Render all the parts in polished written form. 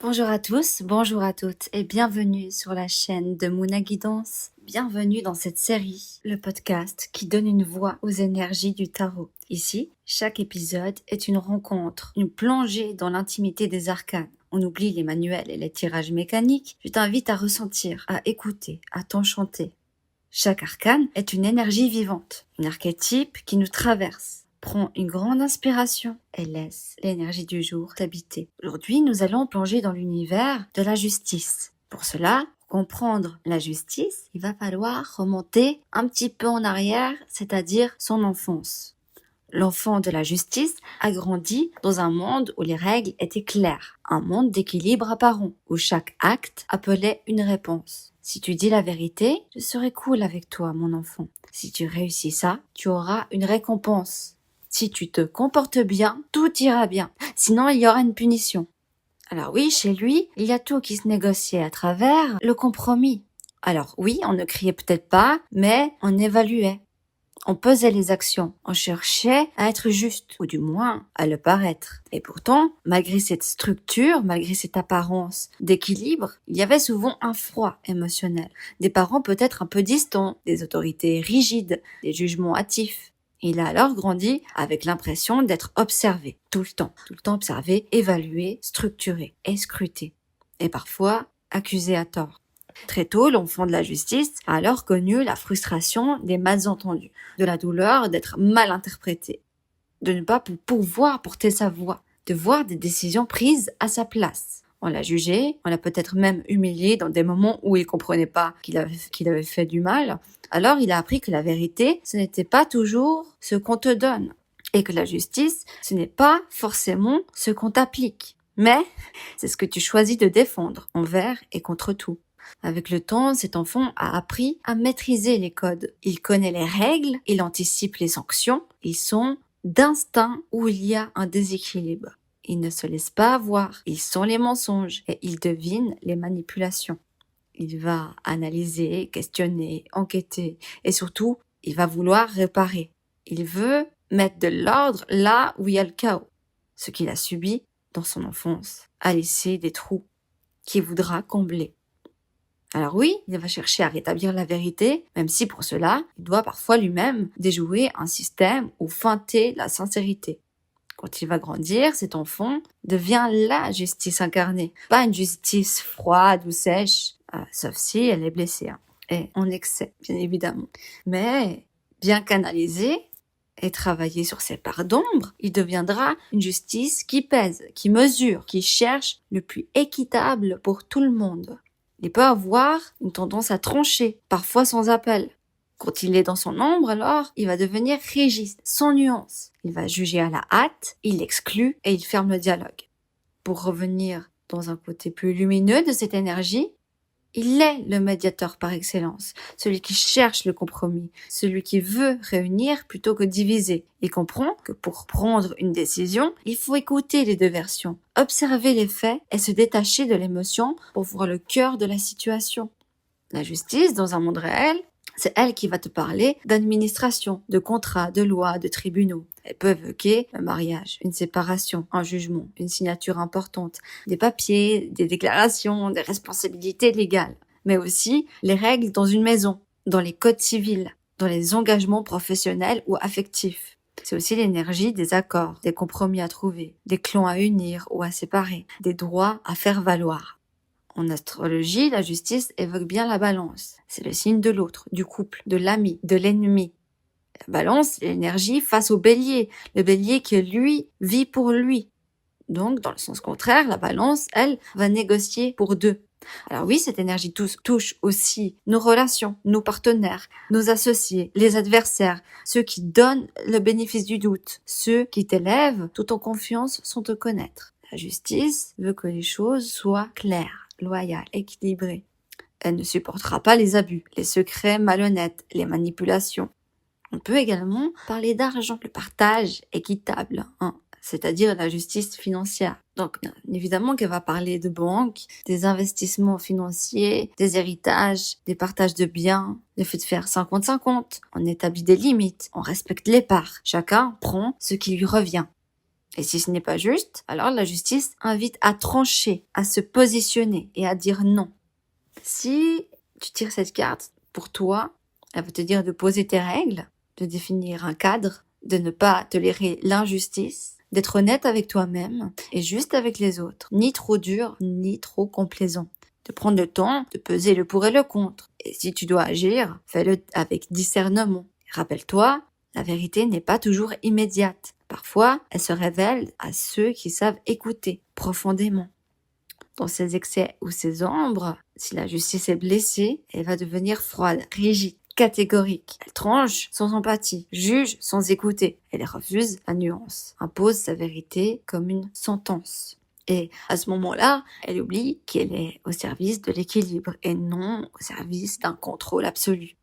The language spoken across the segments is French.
Bonjour à tous, bonjour à toutes et bienvenue sur la chaîne de Mouna Guidance. Bienvenue dans cette série, le podcast qui donne une voix aux énergies du tarot. Ici, chaque épisode est une rencontre, une plongée dans l'intimité des arcanes. On oublie les manuels et les tirages mécaniques. Je t'invite à ressentir, à écouter, à t'enchanter. Chaque arcane est une énergie vivante, un archétype qui nous traverse. Prends une grande inspiration et laisse l'énergie du jour t'habiter. Aujourd'hui, nous allons plonger dans l'univers de la justice. Pour cela, pour comprendre la justice, il va falloir remonter un petit peu en arrière, c'est-à-dire son enfance. L'enfant de la justice a grandi dans un monde où les règles étaient claires, un monde d'équilibre apparent, où chaque acte appelait une réponse. Si tu dis la vérité, je serai cool avec toi, mon enfant. Si tu réussis ça, tu auras une récompense. Si tu te comportes bien, tout ira bien. Sinon, il y aura une punition. Alors oui, chez lui, il y a tout qui se négociait à travers le compromis. Alors oui, on ne criait peut-être pas, mais on évaluait. On pesait les actions, on cherchait à être juste, ou du moins à le paraître. Et pourtant, malgré cette structure, malgré cette apparence d'équilibre, il y avait souvent un froid émotionnel. Des parents peut-être un peu distants, des autorités rigides, des jugements hâtifs. Il a alors grandi avec l'impression d'être observé, tout le temps observé, évalué, structuré et scruté. Et parfois accusé à tort. Très tôt, l'enfant de la justice a alors connu la frustration des malentendus, de la douleur d'être mal interprété, de ne pas pouvoir porter sa voix, de voir des décisions prises à sa place. On l'a jugé, on l'a peut-être même humilié dans des moments où il comprenait pas qu'il avait fait du mal. Alors il a appris que la vérité, ce n'était pas toujours ce qu'on te donne. Et que la justice, ce n'est pas forcément ce qu'on t'applique. Mais c'est ce que tu choisis de défendre, envers et contre tout. Avec le temps, cet enfant a appris à maîtriser les codes. Il connaît les règles, il anticipe les sanctions. Ils sont d'instinct où il y a un déséquilibre. Il ne se laisse pas avoir, il sent les mensonges et il devine les manipulations. Il va analyser, questionner, enquêter et surtout, il va vouloir réparer. Il veut mettre de l'ordre là où il y a le chaos. Ce qu'il a subi dans son enfance a laissé des trous qu'il voudra combler. Alors oui, il va chercher à rétablir la vérité, même si pour cela, il doit parfois lui-même déjouer un système ou feinter la sincérité. Quand il va grandir, cet enfant devient la justice incarnée, pas une justice froide ou sèche, sauf si elle est blessée, et en excès, bien évidemment. Mais bien canalisé et travailler sur ses parts d'ombre, il deviendra une justice qui pèse, qui mesure, qui cherche le plus équitable pour tout le monde. Il peut avoir une tendance à trancher, parfois sans appel. Quand il est dans son ombre, alors, il va devenir rigide, sans nuance. Il va juger à la hâte, il exclut et il ferme le dialogue. Pour revenir dans un côté plus lumineux de cette énergie, il est le médiateur par excellence, celui qui cherche le compromis, celui qui veut réunir plutôt que diviser. Il comprend que pour prendre une décision, il faut écouter les deux versions, observer les faits et se détacher de l'émotion pour voir le cœur de la situation. La justice, dans un monde réel, c'est elle qui va te parler d'administration, de contrats, de lois, de tribunaux. Elle peut évoquer un mariage, une séparation, un jugement, une signature importante, des papiers, des déclarations, des responsabilités légales, mais aussi les règles dans une maison, dans les codes civils, dans les engagements professionnels ou affectifs. C'est aussi l'énergie des accords, des compromis à trouver, des clans à unir ou à séparer, des droits à faire valoir. En astrologie, la justice évoque bien la balance. C'est le signe de l'autre, du couple, de l'ami, de l'ennemi. La balance, c'est l'énergie face au bélier. Le bélier qui, lui, vit pour lui. Donc, dans le sens contraire, la balance, elle, va négocier pour deux. Alors oui, cette énergie touche aussi nos relations, nos partenaires, nos associés, les adversaires, ceux qui donnent le bénéfice du doute, ceux qui t'élèvent tout en confiance sans te connaître. La justice veut que les choses soient claires, loyales, équilibrées. Elle ne supportera pas les abus, les secrets malhonnêtes, les manipulations. On peut également parler d'argent, le partage équitable, c'est-à-dire la justice financière. Donc, bien évidemment qu'elle va parler de banque, des investissements financiers, des héritages, des partages de biens, le fait de faire 50-50. On établit des limites, on respecte les parts. Chacun prend ce qui lui revient. Et si ce n'est pas juste, alors la justice invite à trancher, à se positionner et à dire non. Si tu tires cette carte, pour toi, elle va te dire de poser tes règles, de définir un cadre, de ne pas tolérer l'injustice, d'être honnête avec toi-même et juste avec les autres, ni trop dur, ni trop complaisant. De prendre le temps de peser le pour et le contre. Et si tu dois agir, fais-le avec discernement. Rappelle-toi, la vérité n'est pas toujours immédiate. Parfois, elle se révèle à ceux qui savent écouter profondément. Dans ses excès ou ses ombres, si la justice est blessée, elle va devenir froide, rigide, catégorique. Elle tranche sans empathie, juge sans écouter. Elle refuse la nuance, impose sa vérité comme une sentence. Et à ce moment-là, elle oublie qu'elle est au service de l'équilibre et non au service d'un contrôle absolu.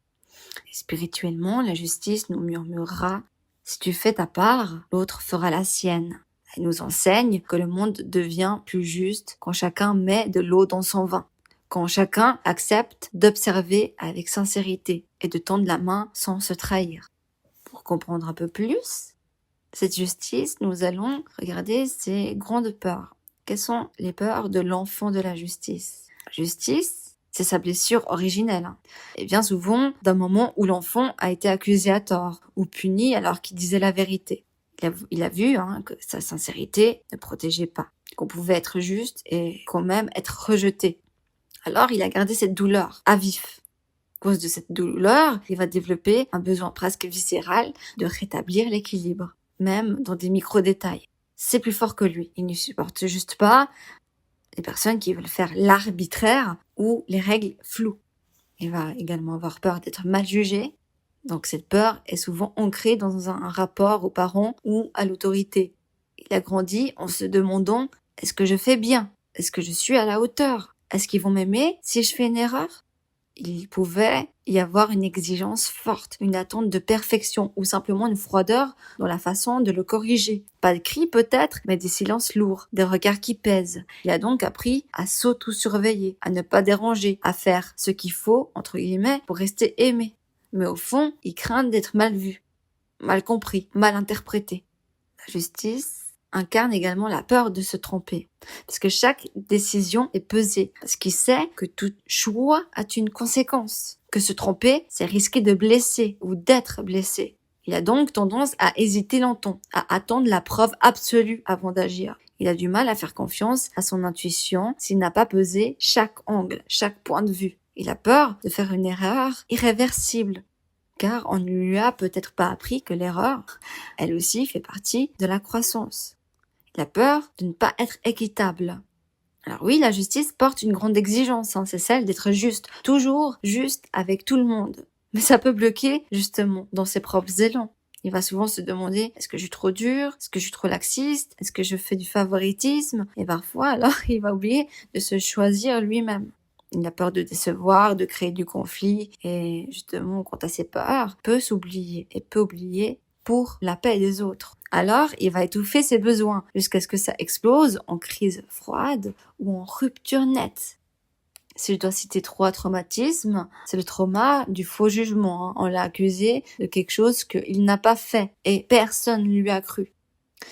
Et spirituellement, la justice nous murmurera « Si tu fais ta part, l'autre fera la sienne ». Elle nous enseigne que le monde devient plus juste quand chacun met de l'eau dans son vin, quand chacun accepte d'observer avec sincérité et de tendre la main sans se trahir. Pour comprendre un peu plus cette justice, nous allons regarder ces grandes peurs. Quelles sont les peurs de l'enfant de la justice? La justice, c'est sa blessure originelle. Et bien souvent d'un moment où l'enfant a été accusé à tort ou puni alors qu'il disait la vérité. Il a vu que sa sincérité ne protégeait pas, qu'on pouvait être juste et quand même être rejeté. Alors il a gardé cette douleur à vif. À cause de cette douleur, il va développer un besoin presque viscéral de rétablir l'équilibre, même dans des micro-détails. C'est plus fort que lui. Il ne supporte juste pas les personnes qui veulent faire l'arbitraire ou les règles floues. Il va également avoir peur d'être mal jugé. Donc cette peur est souvent ancrée dans un rapport aux parents ou à l'autorité. Il a grandi en se demandant « Est-ce que je fais bien? Est-ce que je suis à la hauteur? Est-ce qu'ils vont m'aimer si je fais une erreur ?» Il pouvait y avoir une exigence forte, une attente de perfection ou simplement une froideur dans la façon de le corriger. Pas de cris peut-être, mais des silences lourds, des regards qui pèsent. Il a donc appris à s'auto-surveiller, à ne pas déranger, à faire ce qu'il faut, entre guillemets, pour rester aimé. Mais au fond, il craint d'être mal vu, mal compris, mal interprété. La justice incarne également la peur de se tromper. Parce que chaque décision est pesée. Parce qu'il sait que tout choix a une conséquence. Que se tromper, c'est risquer de blesser ou d'être blessé. Il a donc tendance à hésiter longtemps, à attendre la preuve absolue avant d'agir. Il a du mal à faire confiance à son intuition s'il n'a pas pesé chaque angle, chaque point de vue. Il a peur de faire une erreur irréversible. Car on ne lui a peut-être pas appris que l'erreur, elle aussi, fait partie de la croissance. Il a peur de ne pas être équitable. Alors oui, la justice porte une grande exigence, c'est celle d'être juste, toujours juste avec tout le monde. Mais ça peut bloquer, justement, dans ses propres élans. Il va souvent se demander, est-ce que je suis trop dur? Est-ce que je suis trop laxiste? Est-ce que je fais du favoritisme? Et parfois, alors, il va oublier de se choisir lui-même. Il a peur de décevoir, de créer du conflit, et justement, quant à ses peurs, peut s'oublier et peut oublier pour la paix des autres. Alors, il va étouffer ses besoins jusqu'à ce que ça explose en crise froide ou en rupture nette. Si je dois citer 3 traumatismes, c'est le trauma du faux jugement. On l'a accusé de quelque chose qu'il n'a pas fait et personne ne lui a cru.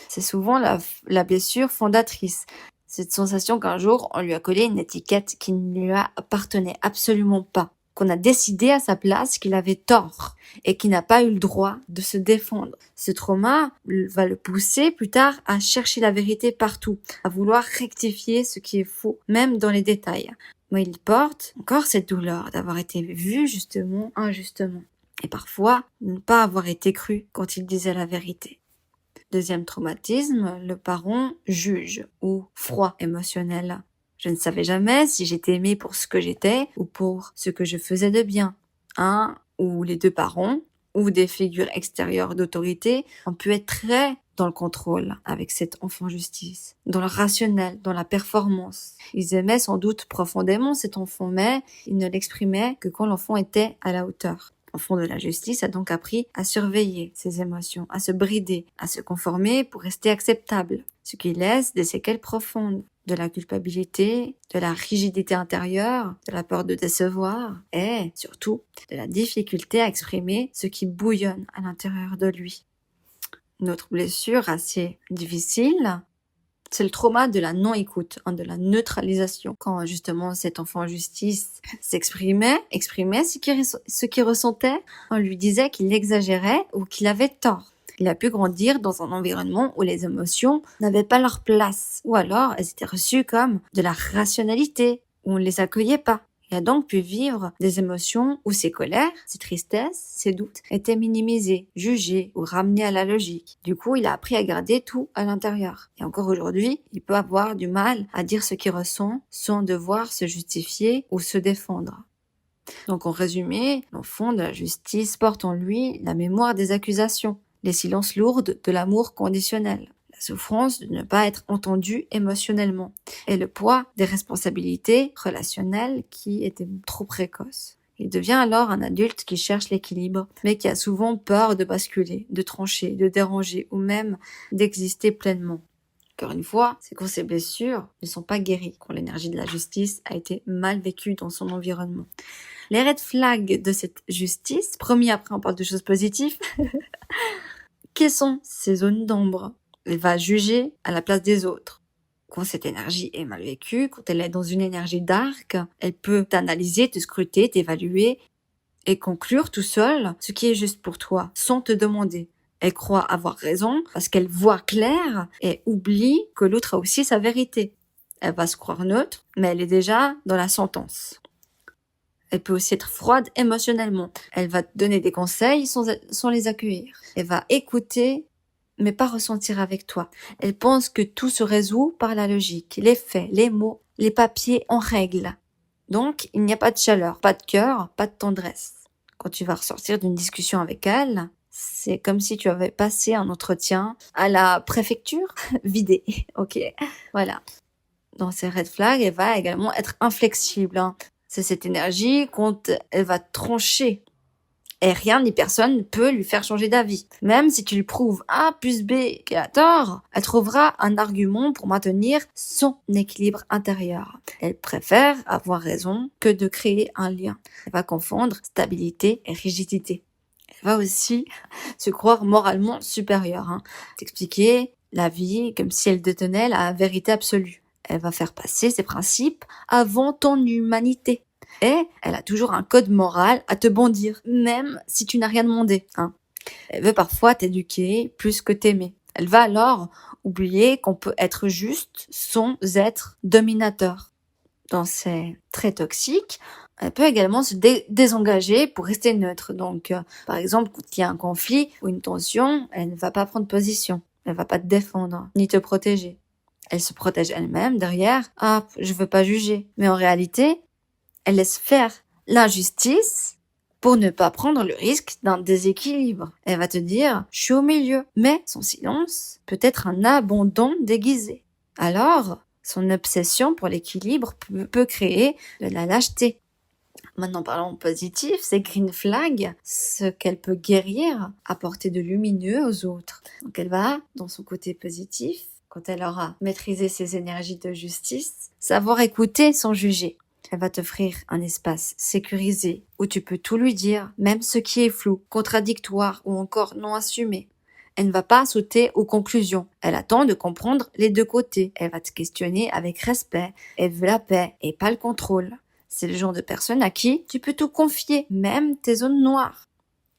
C'est souvent la blessure fondatrice. Cette sensation qu'un jour, on lui a collé une étiquette qui ne lui appartenait absolument pas. Qu'on a décidé à sa place qu'il avait tort et qu'il n'a pas eu le droit de se défendre. Ce trauma va le pousser plus tard à chercher la vérité partout, à vouloir rectifier ce qui est faux, même dans les détails. Mais il porte encore cette douleur d'avoir été vu justement, injustement. Et parfois, ne pas avoir été cru quand il disait la vérité. Deuxième traumatisme, le parent juge ou froid émotionnel. Je ne savais jamais si j'étais aimée pour ce que j'étais ou pour ce que je faisais de bien. Un ou les deux parents ou des figures extérieures d'autorité ont pu être très dans le contrôle avec cet enfant justice, dans le rationnel, dans la performance. Ils aimaient sans doute profondément cet enfant, mais ils ne l'exprimaient que quand l'enfant était à la hauteur. L'enfant de la justice a donc appris à surveiller ses émotions, à se brider, à se conformer pour rester acceptable, ce qui laisse des séquelles profondes, de la culpabilité, de la rigidité intérieure, de la peur de décevoir et surtout de la difficulté à exprimer ce qui bouillonne à l'intérieur de lui. Une autre blessure assez difficile, c'est le trauma de la non-écoute, de la neutralisation. Quand justement cet enfant en justice exprimait ce qu'il ressentait, on lui disait qu'il exagérait ou qu'il avait tort. Il a pu grandir dans un environnement où les émotions n'avaient pas leur place, ou alors elles étaient reçues comme de la rationalité, où on ne les accueillait pas. Il a donc pu vivre des émotions où ses colères, ses tristesses, ses doutes étaient minimisés, jugés ou ramenés à la logique. Du coup, il a appris à garder tout à l'intérieur. Et encore aujourd'hui, il peut avoir du mal à dire ce qu'il ressent sans devoir se justifier ou se défendre. Donc en résumé, l'enfant de la justice porte en lui la mémoire des accusations, les silences lourds de l'amour conditionnel, la souffrance de ne pas être entendu émotionnellement et le poids des responsabilités relationnelles qui étaient trop précoces. Il devient alors un adulte qui cherche l'équilibre, mais qui a souvent peur de basculer, de trancher, de déranger ou même d'exister pleinement. Encore une fois, c'est quand ces blessures ne sont pas guéries, quand l'énergie de la justice a été mal vécue dans son environnement. Les red flags de cette justice, promis après on parle de choses positives, quelles sont ces zones d'ombre? Elle va juger à la place des autres. Quand cette énergie est mal vécue, quand elle est dans une énergie dark, elle peut t'analyser, te scruter, t'évaluer et conclure tout seul ce qui est juste pour toi, sans te demander. Elle croit avoir raison parce qu'elle voit clair et oublie que l'autre a aussi sa vérité. Elle va se croire neutre, mais elle est déjà dans la sentence. Elle peut aussi être froide émotionnellement. Elle va te donner des conseils sans les accueillir. Elle va écouter, mais pas ressentir avec toi. Elle pense que tout se résout par la logique, les faits, les mots, les papiers en règle. Donc, il n'y a pas de chaleur, pas de cœur, pas de tendresse. Quand tu vas ressortir d'une discussion avec elle, c'est comme si tu avais passé un entretien à la préfecture vidé. Ok, voilà. Dans ces red flags, elle va également être inflexible. C'est cette énergie quand elle va trancher. Et rien ni personne ne peut lui faire changer d'avis. Même si tu lui prouves A plus B qu'elle a tort, elle trouvera un argument pour maintenir son équilibre intérieur. Elle préfère avoir raison que de créer un lien. Elle va confondre stabilité et rigidité. Elle va aussi se croire moralement supérieure. T'expliquer la vie comme si elle détenait la vérité absolue. Elle va faire passer ses principes avant ton humanité. Et elle a toujours un code moral à te bondir, même si tu n'as rien demandé. Elle veut parfois t'éduquer plus que t'aimer. Elle va alors oublier qu'on peut être juste sans être dominateur. Dans ces traits toxiques, elle peut également se désengager pour rester neutre. Donc, par exemple, quand il y a un conflit ou une tension, elle ne va pas prendre position. Elle ne va pas te défendre, ni te protéger. Elle se protège elle-même derrière « Ah, je veux pas juger ». Mais en réalité, elle laisse faire l'injustice pour ne pas prendre le risque d'un déséquilibre. Elle va te dire « Je suis au milieu ». Mais son silence peut être un abandon déguisé. Alors, son obsession pour l'équilibre peut créer de la lâcheté. Maintenant, parlons positif, c'est green flag, ce qu'elle peut guérir, apporter de lumineux aux autres. Donc elle va, dans son côté positif, quand elle aura maîtrisé ses énergies de justice, savoir écouter sans juger. Elle va t'offrir un espace sécurisé où tu peux tout lui dire, même ce qui est flou, contradictoire ou encore non assumé. Elle ne va pas sauter aux conclusions. Elle attend de comprendre les deux côtés. Elle va te questionner avec respect. Elle veut la paix et pas le contrôle. C'est le genre de personne à qui tu peux tout confier, même tes zones noires.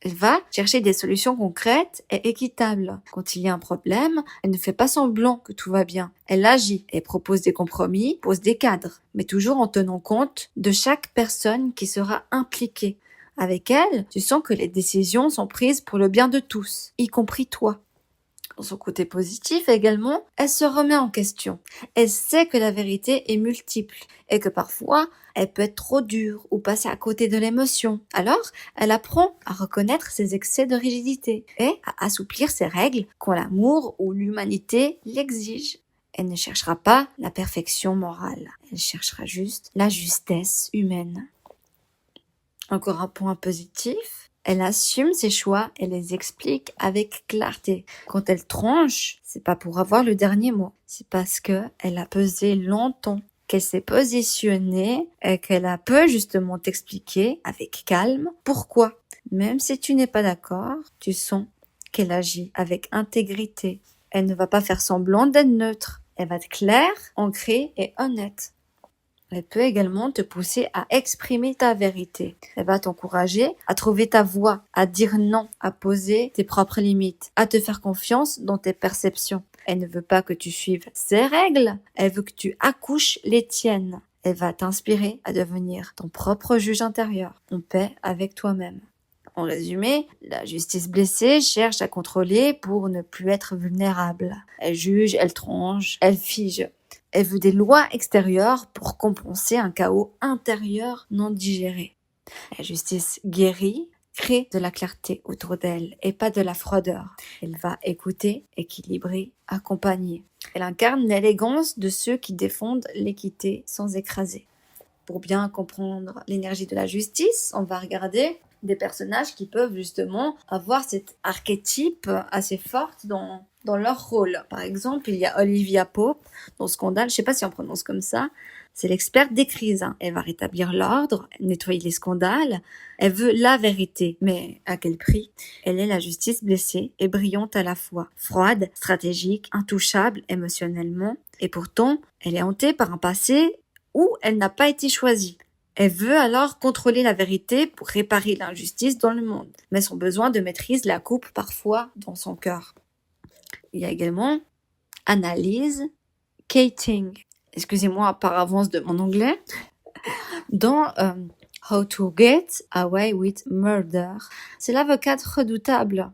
Elle va chercher des solutions concrètes et équitables. Quand il y a un problème, elle ne fait pas semblant que tout va bien. Elle agit, elle propose des compromis, pose des cadres, mais toujours en tenant compte de chaque personne qui sera impliquée. Avec elle, tu sens que les décisions sont prises pour le bien de tous, y compris toi. Dans son côté positif également, elle se remet en question. Elle sait que la vérité est multiple et que parfois, elle peut être trop dure ou passer à côté de l'émotion. Alors, elle apprend à reconnaître ses excès de rigidité et à assouplir ses règles quand l'amour ou l'humanité l'exigent. Elle ne cherchera pas la perfection morale. Elle cherchera juste la justesse humaine. Encore un point positif. Elle assume ses choix et les explique avec clarté. Quand elle tranche, c'est pas pour avoir le dernier mot. C'est parce que elle a pesé longtemps, qu'elle s'est positionnée et qu'elle a pu justement t'expliquer avec calme pourquoi. Même si tu n'es pas d'accord, tu sens qu'elle agit avec intégrité. Elle ne va pas faire semblant d'être neutre. Elle va être claire, ancrée et honnête. Elle peut également te pousser à exprimer ta vérité. Elle va t'encourager à trouver ta voix, à dire non, à poser tes propres limites, à te faire confiance dans tes perceptions. Elle ne veut pas que tu suives ses règles, elle veut que tu accouches les tiennes. Elle va t'inspirer à devenir ton propre juge intérieur, en paix avec toi-même. En résumé, la justice blessée cherche à contrôler pour ne plus être vulnérable. Elle juge, elle tranche, elle fige. Elle veut des lois extérieures pour compenser un chaos intérieur non digéré. La justice guérit, crée de la clarté autour d'elle et pas de la froideur. Elle va écouter, équilibrer, accompagner. Elle incarne l'élégance de ceux qui défendent l'équité sans écraser. Pour bien comprendre l'énergie de la justice, on va regarder des personnages qui peuvent justement avoir cet archétype assez fort dans leur rôle. Par exemple, il y a Olivia Pope dans Scandale, je ne sais pas si on prononce comme ça, c'est l'experte des crises. Elle va rétablir l'ordre, nettoyer les scandales, elle veut la vérité, mais à quel prix? Elle est la justice blessée et brillante à la fois, froide, stratégique, intouchable émotionnellement, et pourtant, elle est hantée par un passé où elle n'a pas été choisie. Elle veut alors contrôler la vérité pour réparer l'injustice dans le monde, mais son besoin de maîtrise la coupe parfois dans son cœur. Il y a également Annalise Keating, excusez-moi par avance de mon anglais, dans How to Get Away with Murder. C'est l'avocate redoutable.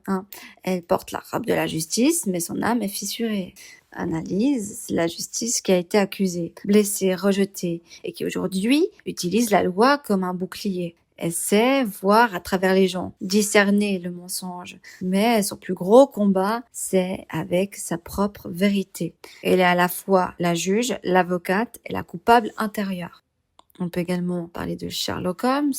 Elle porte la robe de la justice, mais son âme est fissurée. Annalise, c'est la justice qui a été accusée, blessée, rejetée, et qui aujourd'hui utilise la loi comme un bouclier. Elle sait voir à travers les gens, discerner le mensonge, mais son plus gros combat, c'est avec sa propre vérité. Elle est à la fois la juge, l'avocate et la coupable intérieure. On peut également parler de Sherlock Holmes.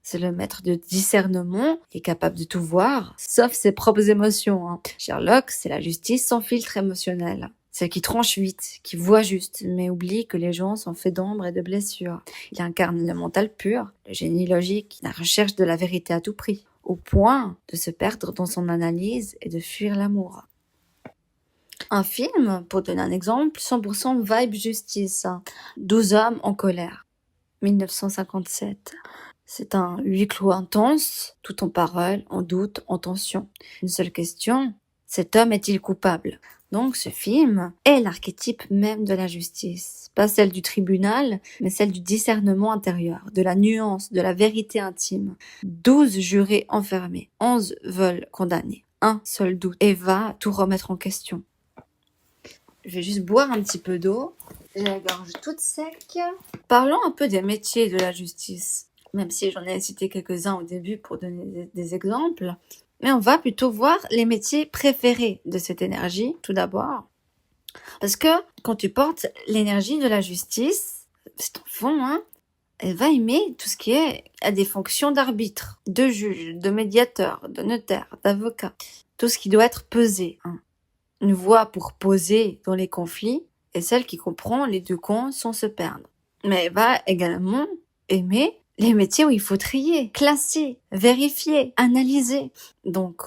C'est le maître de discernement, il est capable de tout voir, sauf ses propres émotions. Sherlock, c'est la justice sans filtre émotionnel. Celle qui tranche vite, qui voit juste, mais oublie que les gens sont faits d'ombre et de blessures. Il incarne le mental pur, le génie logique, la recherche de la vérité à tout prix, au point de se perdre dans son analyse et de fuir l'amour. Un film, pour donner un exemple, 100% vibe justice. 12 hommes en colère. 1957. C'est un huis clos intense, tout en paroles, en doute, en tension. Une seule question, cet homme est-il coupable? Donc ce film est l'archétype même de la justice. Pas celle du tribunal, mais celle du discernement intérieur, de la nuance, de la vérité intime. 12 jurés enfermés, 11 veulent condamner. Un seul doute et va tout remettre en question. Je vais juste boire un petit peu d'eau. J'ai la gorge toute sec. Parlons un peu des métiers de la justice. Même si j'en ai cité quelques-uns au début pour donner des exemples. Mais on va plutôt voir les métiers préférés de cette énergie, tout d'abord. Parce que quand tu portes l'énergie de la justice, c'est ton fond, elle va aimer tout ce qui est à des fonctions d'arbitre, de juge, de médiateur, de notaire, d'avocat. Tout ce qui doit être pesé. Une voix pour poser dans les conflits est celle qui comprend les deux camps sans se perdre. Mais elle va également aimer les métiers où il faut trier, classer, vérifier, analyser. Donc,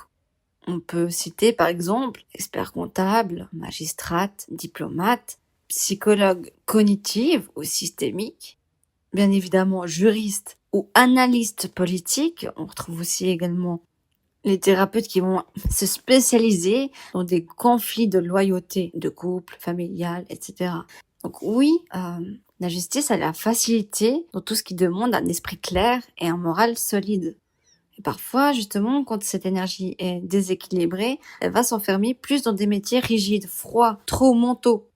on peut citer par exemple expert comptable, magistrate, diplomate, psychologue cognitive ou systémique, bien évidemment juriste ou analyste politique. On retrouve aussi également les thérapeutes qui vont se spécialiser dans des conflits de loyauté, de couple, familial, etc. Donc oui, la justice a la facilité dans tout ce qui demande un esprit clair et un moral solide. Et parfois, justement, quand cette énergie est déséquilibrée, elle va s'enfermer plus dans des métiers rigides, froids, trop mentaux,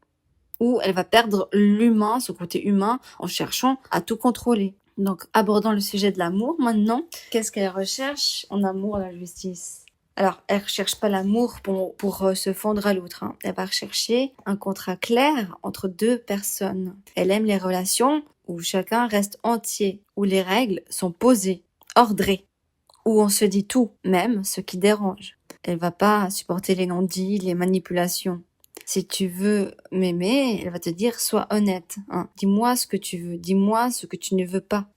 où elle va perdre l'humain, ce côté humain, en cherchant à tout contrôler. Donc, abordons le sujet de l'amour maintenant. Qu'est-ce qu'elle recherche en amour, la justice? Alors, elle ne recherche pas l'amour pour se fondre à l'autre. Elle va rechercher un contrat clair entre deux personnes. Elle aime les relations où chacun reste entier, où les règles sont posées, ordrées, où on se dit tout, même ce qui dérange. Elle va pas supporter les non-dits, les manipulations. Si tu veux m'aimer, elle va te dire sois honnête. Dis-moi ce que tu veux, dis-moi ce que tu ne veux pas.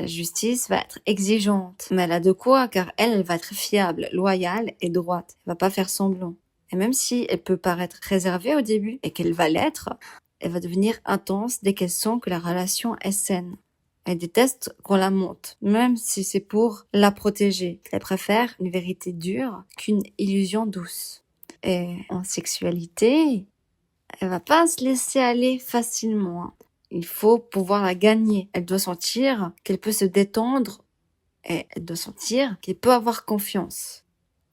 La justice va être exigeante, mais elle a de quoi, car elle va être fiable, loyale et droite. Elle va pas faire semblant. Et même si elle peut paraître réservée au début, et qu'elle va l'être, elle va devenir intense dès qu'elle sent que la relation est saine. Elle déteste qu'on la monte, même si c'est pour la protéger. Elle préfère une vérité dure qu'une illusion douce. Et en sexualité, elle va pas se laisser aller facilement. Il faut pouvoir la gagner. Elle doit sentir qu'elle peut se détendre et elle doit sentir qu'elle peut avoir confiance.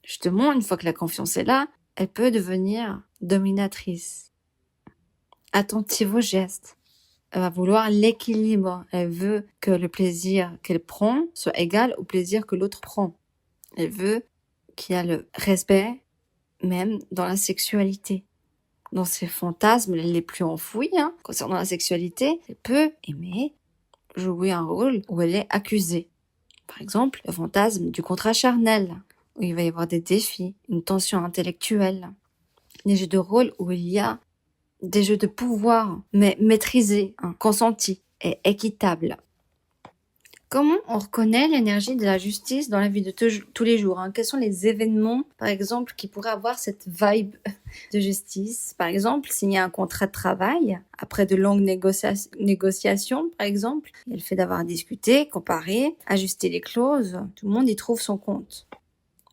Justement, une fois que la confiance est là, elle peut devenir dominatrice. Attentive aux gestes. Elle va vouloir l'équilibre. Elle veut que le plaisir qu'elle prend soit égal au plaisir que l'autre prend. Elle veut qu'il y ait le respect, même dans la sexualité. Dans ses fantasmes les plus enfouis, concernant la sexualité, elle peut aimer jouer un rôle où elle est accusée. Par exemple, le fantasme du contrat charnel, où il va y avoir des défis, une tension intellectuelle. Des jeux de rôle où il y a des jeux de pouvoir, mais maîtrisés, consentis et équitables. Comment on reconnaît l'énergie de la justice dans la vie de tous les jours? Quels sont les événements, par exemple, qui pourraient avoir cette vibe de justice? Par exemple, signer un contrat de travail, après de longues négociations, par exemple, et le fait d'avoir discuté, comparé, ajusté les clauses, tout le monde y trouve son compte.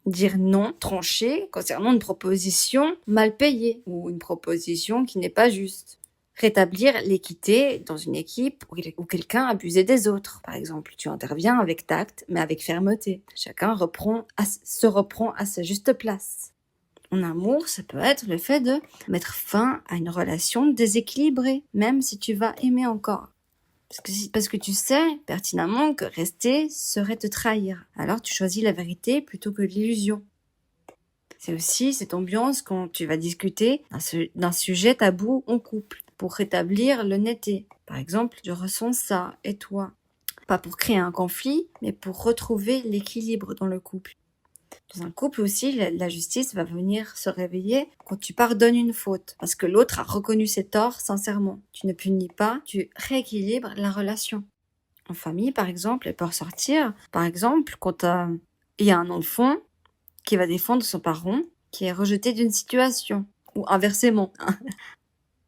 Dire non, trancher, concernant une proposition mal payée, ou une proposition qui n'est pas juste. Rétablir l'équité dans une équipe où quelqu'un abusait des autres. Par exemple, tu interviens avec tact, mais avec fermeté. Chacun se reprend à sa juste place. En amour, ça peut être le fait de mettre fin à une relation déséquilibrée, même si tu vas aimer encore. Parce que tu sais pertinemment que rester serait te trahir. Alors tu choisis la vérité plutôt que l'illusion. C'est aussi cette ambiance quand tu vas discuter d'un sujet tabou en couple, pour rétablir l'honnêteté. Par exemple, je ressens ça, et toi? Pas pour créer un conflit, mais pour retrouver l'équilibre dans le couple. Dans un couple aussi, la justice va venir se réveiller quand tu pardonnes une faute, parce que l'autre a reconnu ses torts sincèrement. Tu ne punis pas, tu rééquilibres la relation. En famille, par exemple, elle peut ressortir, par exemple, quand il y a un enfant qui va défendre son parent qui est rejeté d'une situation, ou inversement.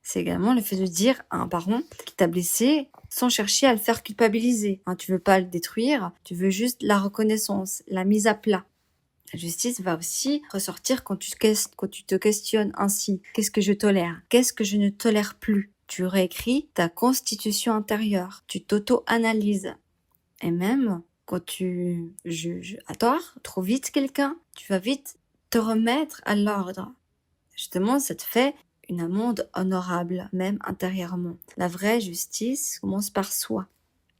C'est également le fait de dire à un parent qui t'a blessé sans chercher à le faire culpabiliser. Tu veux pas le détruire, tu veux juste la reconnaissance, la mise à plat. La justice va aussi ressortir quand tu te questionnes ainsi. Qu'est-ce que je tolère? Qu'est-ce que je ne tolère plus? Tu réécris ta constitution intérieure. Tu t'auto-analyses. Et même quand tu juges à tort, trop vite quelqu'un, tu vas vite te remettre à l'ordre. Justement, ça te fait une amende honorable, même intérieurement. La vraie justice commence par soi.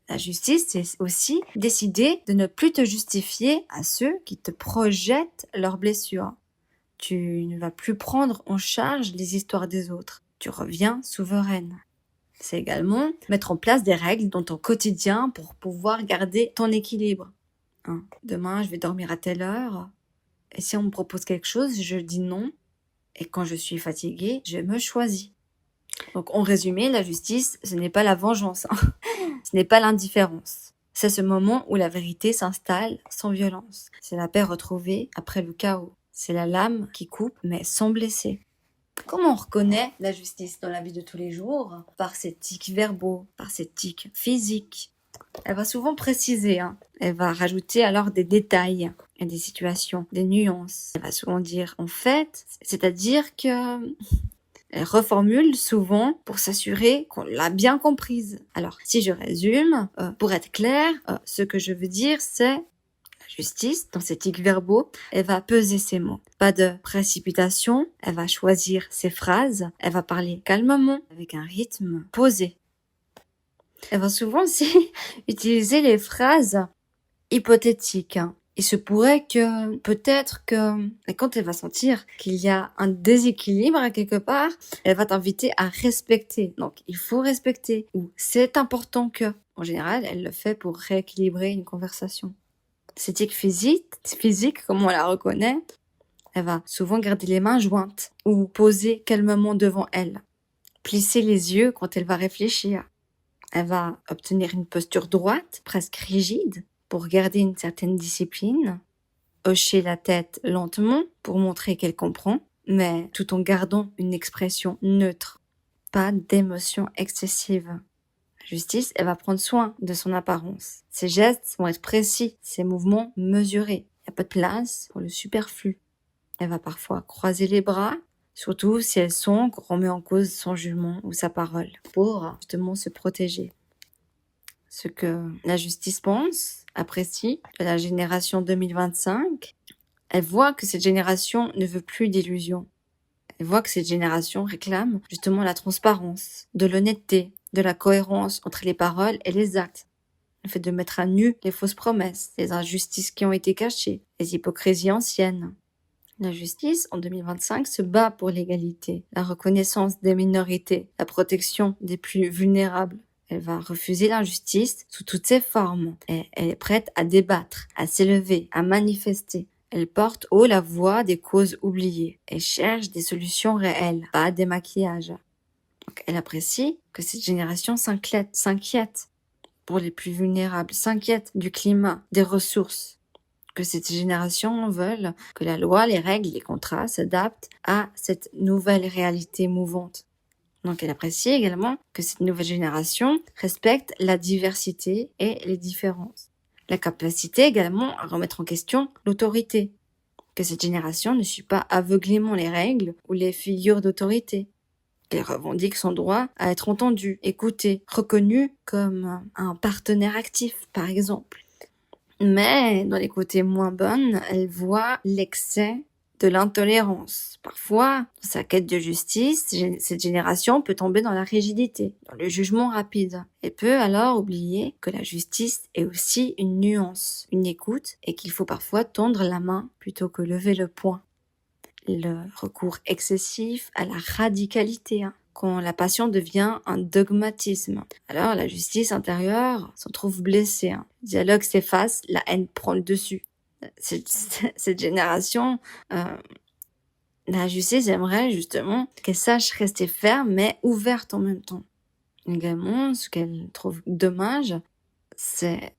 La justice, c'est aussi décider de ne plus te justifier à ceux qui te projettent leurs blessures. Tu ne vas plus prendre en charge les histoires des autres. Tu reviens souveraine. C'est également mettre en place des règles dans ton quotidien pour pouvoir garder ton équilibre. Demain, je vais dormir à telle heure. Et si on me propose quelque chose, je dis non. Et quand je suis fatiguée, je me choisis. Donc, en résumé, la justice, ce n'est pas la vengeance. Ce n'est pas l'indifférence. C'est ce moment où la vérité s'installe sans violence. C'est la paix retrouvée après le chaos. C'est la lame qui coupe, mais sans blesser. Comment on reconnaît la justice dans la vie de tous les jours? Par ses tics verbaux, par ses tics physiques. Elle va souvent préciser, Elle va rajouter alors des détails et des situations, des nuances. Elle va souvent dire en fait, c'est-à-dire que elle reformule souvent pour s'assurer qu'on l'a bien comprise. Alors, si je résume, pour être clair, ce que je veux dire, c'est la justice, dans ses tics verbaux, elle va peser ses mots. Pas de précipitation, elle va choisir ses phrases, elle va parler calmement, avec un rythme posé. Elle va souvent aussi utiliser les phrases hypothétiques. Il se pourrait que, peut-être que, quand elle va sentir qu'il y a un déséquilibre à quelque part, elle va t'inviter à respecter. Donc, il faut respecter. Ou c'est important que. En général, elle le fait pour rééquilibrer une conversation. Cette tic physique, comme on la reconnaît, elle va souvent garder les mains jointes ou poser calmement devant elle. Plisser les yeux quand elle va réfléchir. Elle va obtenir une posture droite, presque rigide, pour garder une certaine discipline, hocher la tête lentement pour montrer qu'elle comprend, mais tout en gardant une expression neutre, pas d'émotion excessive. La justice, elle va prendre soin de son apparence. Ses gestes vont être précis, ses mouvements mesurés. Il n'y a pas de place pour le superflu. Elle va parfois croiser les bras, surtout si elle sent qu'on remet en cause son jugement ou sa parole, pour justement se protéger. Ce que la justice pense, apprécie de la génération 2025, elle voit que cette génération ne veut plus d'illusions. Elle voit que cette génération réclame justement la transparence, de l'honnêteté, de la cohérence entre les paroles et les actes. Le fait de mettre à nu les fausses promesses, les injustices qui ont été cachées, les hypocrisies anciennes. La justice, en 2025, se bat pour l'égalité, la reconnaissance des minorités, la protection des plus vulnérables. Elle va refuser l'injustice sous toutes ses formes. Et elle est prête à débattre, à s'élever, à manifester. Elle porte haut la voix des causes oubliées et cherche des solutions réelles, pas des maquillages. Donc, elle apprécie que cette génération s'inquiète pour les plus vulnérables, s'inquiète du climat, des ressources. Que cette génération veulent que la loi, les règles, les contrats s'adaptent à cette nouvelle réalité mouvante. Donc elle apprécie également que cette nouvelle génération respecte la diversité et les différences. La capacité également à remettre en question l'autorité. Que cette génération ne suit pas aveuglément les règles ou les figures d'autorité. Qu'elle revendique son droit à être entendue, écoutée, reconnue comme un partenaire actif, par exemple. Mais dans les côtés moins bonnes, elle voit l'excès de l'intolérance. Parfois, dans sa quête de justice, cette génération peut tomber dans la rigidité, dans le jugement rapide, et peut alors oublier que la justice est aussi une nuance, une écoute, et qu'il faut parfois tendre la main plutôt que lever le poing. Le recours excessif à la radicalité, quand la passion devient un dogmatisme. Alors la justice intérieure s'en trouve blessée. Le dialogue s'efface, la haine prend le dessus. Cette génération, la justice aimerait justement qu'elle sache rester ferme mais ouverte en même temps. Également, ce qu'elle trouve dommage, c'est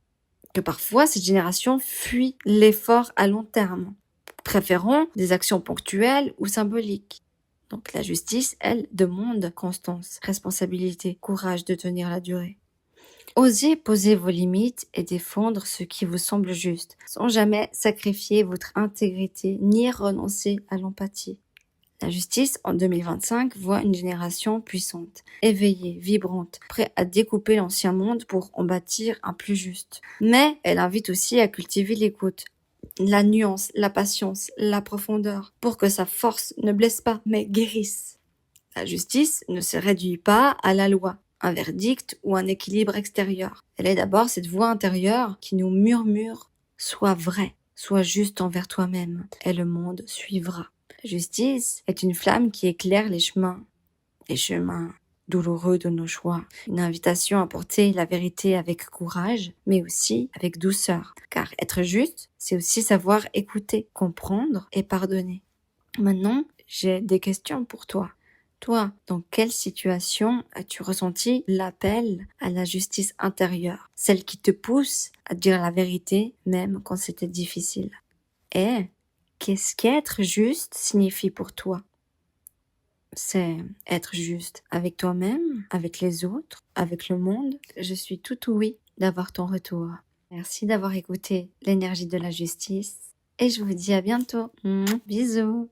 que parfois cette génération fuit l'effort à long terme, préférant des actions ponctuelles ou symboliques. Donc la justice, elle, demande constance, responsabilité, courage de tenir la durée. Osez poser vos limites et défendre ce qui vous semble juste, sans jamais sacrifier votre intégrité ni renoncer à l'empathie. La justice, en 2025, voit une génération puissante, éveillée, vibrante, prête à découper l'ancien monde pour en bâtir un plus juste. Mais elle invite aussi à cultiver l'écoute, la nuance, la patience, la profondeur, pour que sa force ne blesse pas, mais guérisse. La justice ne se réduit pas à la loi, un verdict ou un équilibre extérieur. Elle est d'abord cette voix intérieure qui nous murmure « Sois vrai, sois juste envers toi-même, et le monde suivra ». La justice est une flamme qui éclaire les chemins douloureux de nos choix. Une invitation à porter la vérité avec courage, mais aussi avec douceur. Car être juste, c'est aussi savoir écouter, comprendre et pardonner. Maintenant, j'ai des questions pour toi. Toi, dans quelle situation as-tu ressenti l'appel à la justice intérieure? Celle qui te pousse à dire la vérité, même quand c'était difficile. Et qu'est-ce qu'être juste signifie pour toi? C'est être juste avec toi-même, avec les autres, avec le monde. Je suis tout oui d'avoir ton retour. Merci d'avoir écouté l'énergie de la justice et je vous dis à bientôt. Bisous.